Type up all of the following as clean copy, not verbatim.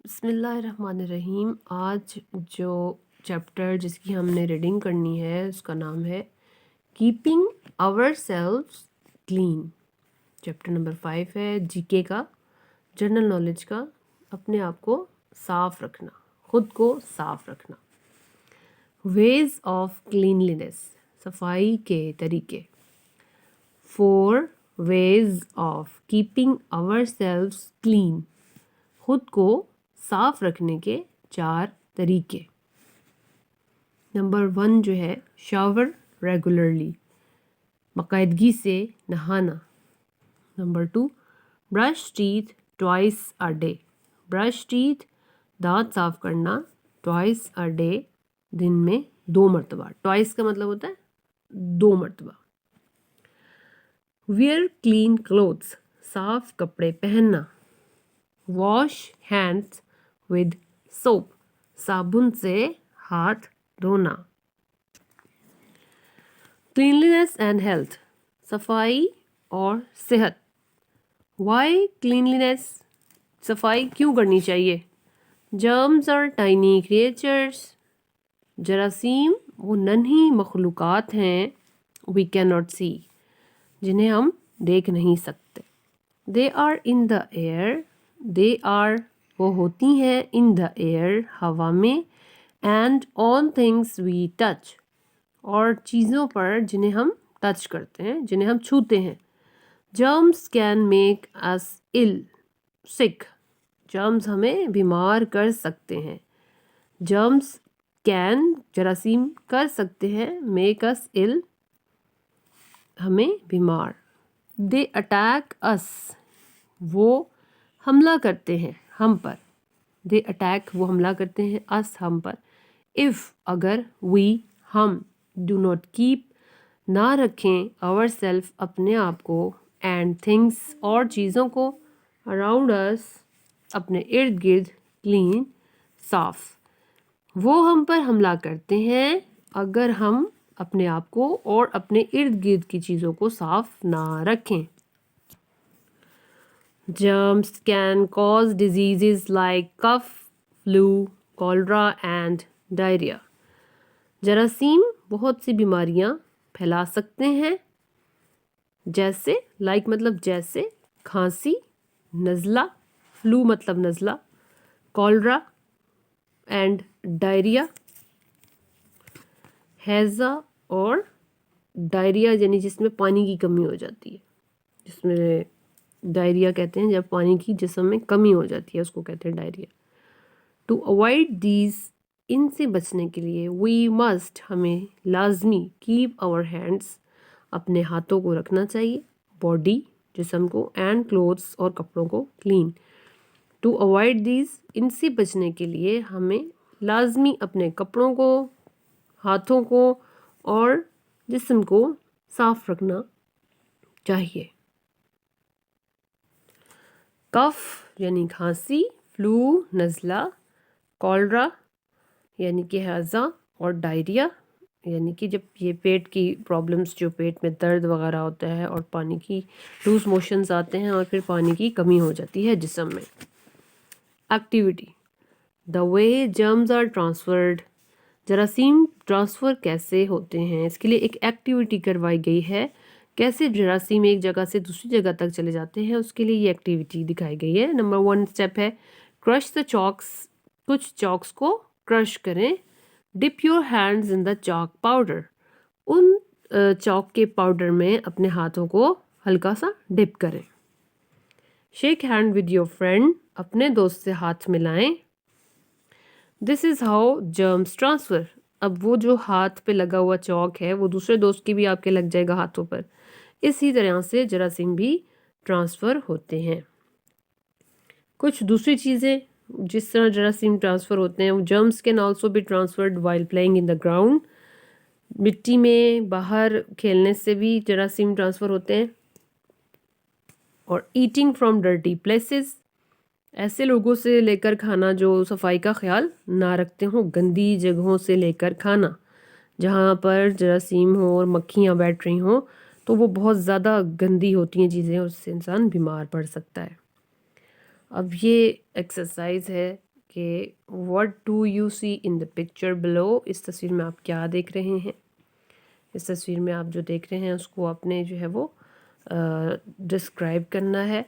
بسم اللہ الرحمن الرحیم۔ آج جو چیپٹر جس کی ہم نے ریڈنگ کرنی ہے اس کا نام ہے keeping ourselves clean. Chapter number 5 ہے جی کے کا، جنرل نالج کا، اپنے آپ کو صاف رکھنا، خود کو صاف رکھنا۔ ویز آف کلینلینس، صفائی کے طریقے۔ 4 ways of keeping ourselves clean, خود کو صاف رکھنے کے 4 طریقے۔ نمبر 1 جو ہے شاور ریگولرلی، باقاعدگی سے نہانا۔ Number 2 brush teeth twice a day, brush teeth دانت صاف کرنا ٹوائس اے ڈے، دن میں 2 مرتبہ۔ ٹوائس کا مطلب ہوتا ہے 2 مرتبہ۔ ویئر کلین کلوتھس، صاف کپڑے پہننا۔ واش ہینڈس ود سوپ، صابن سے ہاتھ دھونا۔ کلینلینس اینڈ ہیلتھ، صفائی اور صحت۔ وائی کلینلینس، صفائی کیوں کرنی چاہیے؟ جرمز اور ٹائنی کریچرز، جراثیم وہ ننھی مخلوقات ہیں وی کین ناٹ سی، جنہیں ہم دیکھ نہیں سکتے۔ They are in the air, they are وہ ہوتی ہیں ان دا ایئر ہوا میں، and on things we touch اور چیزوں پر جنہیں ہم ٹچ کرتے ہیں، جنہیں ہم چھوتے ہیں۔ Germs can make us ill sick, germs ہمیں بیمار کر سکتے ہیں۔ جرمز کین جراثیم کر سکتے ہیں میک اس ill ہمیں بیمار۔ دے اٹیک اس، وہ حملہ کرتے ہیں ہم پر۔ دے اٹیک وہ حملہ کرتے ہیں اس ہم پر۔ اف اگر وی ہم ڈو ناٹ کیپ نہ رکھیں اور سیلف اپنے آپ کو، اینڈ تھنگس اور چیزوں کو، اراؤنڈ اس اپنے ارد گرد، کلین صاف، وہ ہم پر حملہ کرتے ہیں اگر ہم اپنے آپ کو اور اپنے ارد گرد کی چیزوں کو صاف نہ رکھیں۔ Germs can cause diseases like cough, flu, cholera and diarrhea. جراثیم بہت سی بیماریاں پھیلا سکتے ہیں، جیسے مطلب جیسے کھانسی، نزلہ، فلو مطلب نزلہ، کولرا اینڈ ڈائریا، ہیضہ اور ڈائریا یعنی جس میں پانی کی کمی ہو جاتی ہے، جس میں ڈائریا کہتے ہیں جب پانی کی جسم میں کمی ہو جاتی ہے، اس کو کہتے ہیں ڈائریا۔ ٹو اوائڈ دیز، ان سے بچنے کے لیے، وی مسٹ ہمیں لازمی، کیپ آور ہینڈس اپنے ہاتھوں کو رکھنا چاہیے، باڈی جسم کو، اینڈ کلوتھس اور کپڑوں کو، کلین۔ ٹو اوائڈ دیز، ان سے بچنے کے لیے ہمیں لازمی اپنے کپڑوں کو، ہاتھوں کو اور جسم کو صاف رکھنا چاہیے۔ کف یعنی کھانسی، فلو نزلہ، کولرا یعنی کہ ہیضہ، اور ڈائریا یعنی کہ جب یہ پیٹ کی پرابلمس، جو پیٹ میں درد وغیرہ ہوتا ہے اور پانی کی لوز موشنز آتے ہیں اور پھر پانی کی کمی ہو جاتی ہے جسم میں۔ Activity, the way germs are transferred, جراثیم ٹرانسفر کیسے ہوتے ہیں، اس کے لیے ایک ایکٹیویٹی کروائی گئی ہے، کیسے جراثیم ایک جگہ سے دوسری جگہ تک چلے جاتے ہیں، اس کے لیے یہ ایکٹیویٹی دکھائی گئی ہے۔ نمبر 1 اسٹیپ ہے کرش دا چاکس، کچھ چاکس کو کرش کریں۔ Dip your hands in the chalk powder, ان چاک کے پاؤڈر میں اپنے ہاتھوں کو ہلکا سا ڈپ کریں۔ Shake hand with your friend, اپنے دوست سے ہاتھ ملائیں۔ دس از ہاؤ جرمز ٹرانسفر، اب وہ جو ہاتھ پہ لگا ہوا چاک ہے وہ دوسرے دوست کی بھی آپ کے لگ جائے گا ہاتھوں پر، اسی طرح سے جراثیم بھی ٹرانسفر ہوتے ہیں۔ کچھ دوسری چیزیں جس طرح جراثیم ٹرانسفر ہوتے ہیں، germs can also be transferred while playing in the ground, مٹی میں باہر کھیلنے سے بھی جراثیم ٹرانسفر ہوتے ہیں۔ اور ایٹنگ فرام ڈرٹی پلیسز، ایسے لوگوں سے لے کر کھانا جو صفائی کا خیال نہ رکھتے ہوں، گندی جگہوں سے لے کر کھانا جہاں پر جراثیم ہوں اور مکھیاں بیٹھ رہی ہوں، تو وہ بہت زیادہ گندی ہوتی ہیں چیزیں، اس سے انسان بیمار پڑ سکتا ہے۔ اب یہ ایکسرسائز ہے کہ what do you see in the picture below، اس تصویر میں آپ کیا دیکھ رہے ہیں. اس تصویر میں آپ جو دیکھ رہے ہیں اس کو آپ نے جو ہے وہ ڈسکرائب کرنا ہے.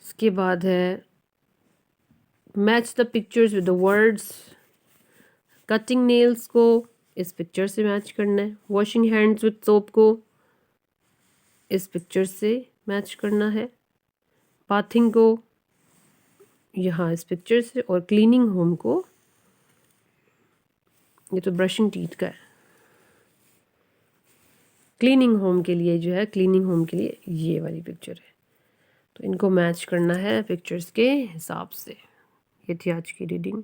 اس کے بعد ہے match the pictures with the words. Cutting nails کو اس پکچر سے میچ کرنا ہے. واشنگ ہینڈز وتھ سوپ کو اس پکچر سے میچ کرنا ہے. باتھنگ کو یہاں اس پکچر سے، اور کلیننگ ہوم کو، یہ تو برشنگ ٹیتھ کا ہے، کلیننگ ہوم کے لیے جو ہے کلیننگ ہوم کے لیے یہ والی پکچر ہے. تو ان کو میچ کرنا ہے پکچرز کے حساب سے. یہ تھی آج کی ریڈنگ.